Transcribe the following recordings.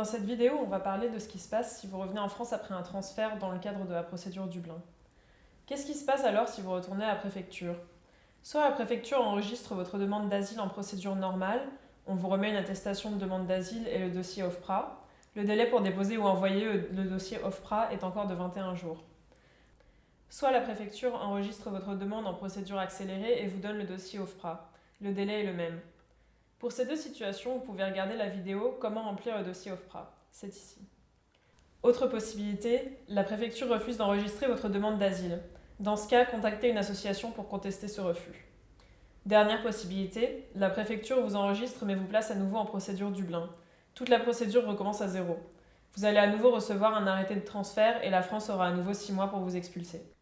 Dans cette vidéo, on va parler de ce qui se passe si vous revenez en France après un transfert dans le cadre de la procédure Dublin. Qu'est-ce qui se passe alors si vous retournez à la préfecture? Soit la préfecture enregistre votre demande d'asile en procédure normale, on vous remet une attestation de demande d'asile et le dossier OFPRA. Le délai pour déposer ou envoyer le dossier OFPRA est encore de 21 jours. Soit la préfecture enregistre votre demande en procédure accélérée et vous donne le dossier OFPRA. Le délai est le même. Pour ces deux situations, vous pouvez regarder la vidéo « Comment remplir le dossier OFPRA ». C'est ici. Autre possibilité, la préfecture refuse d'enregistrer votre demande d'asile. Dans ce cas, contactez une association pour contester ce refus. Dernière possibilité, la préfecture vous enregistre mais vous place à nouveau en procédure Dublin. Toute la procédure recommence à zéro. Vous allez à nouveau recevoir un arrêté de transfert et la France aura à nouveau 6 mois pour vous expulser.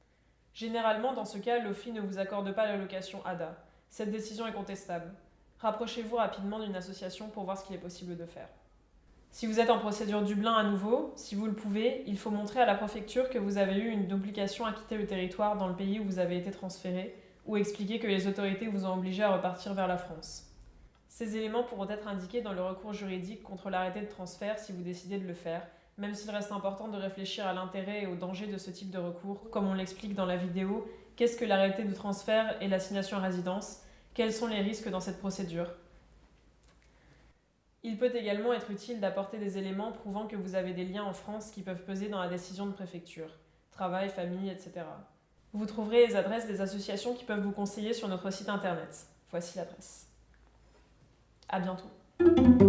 Généralement, dans ce cas, l'OFII ne vous accorde pas l'allocation ADA. Cette décision est contestable. Rapprochez-vous rapidement d'une association pour voir ce qu'il est possible de faire. Si vous êtes en procédure Dublin à nouveau, si vous le pouvez, il faut montrer à la préfecture que vous avez eu une obligation à quitter le territoire dans le pays où vous avez été transféré ou expliquer que les autorités vous ont obligé à repartir vers la France. Ces éléments pourront être indiqués dans le recours juridique contre l'arrêté de transfert si vous décidez de le faire, même s'il reste important de réfléchir à l'intérêt et aux dangers de ce type de recours, comme on l'explique dans la vidéo. Qu'est-ce que l'arrêté de transfert et l'assignation à résidence? Quels sont les risques dans cette procédure? Il peut également être utile d'apporter des éléments prouvant que vous avez des liens en France qui peuvent peser dans la décision de préfecture, travail, famille, etc. Vous trouverez les adresses des associations qui peuvent vous conseiller sur notre site internet. Voici l'adresse. À bientôt.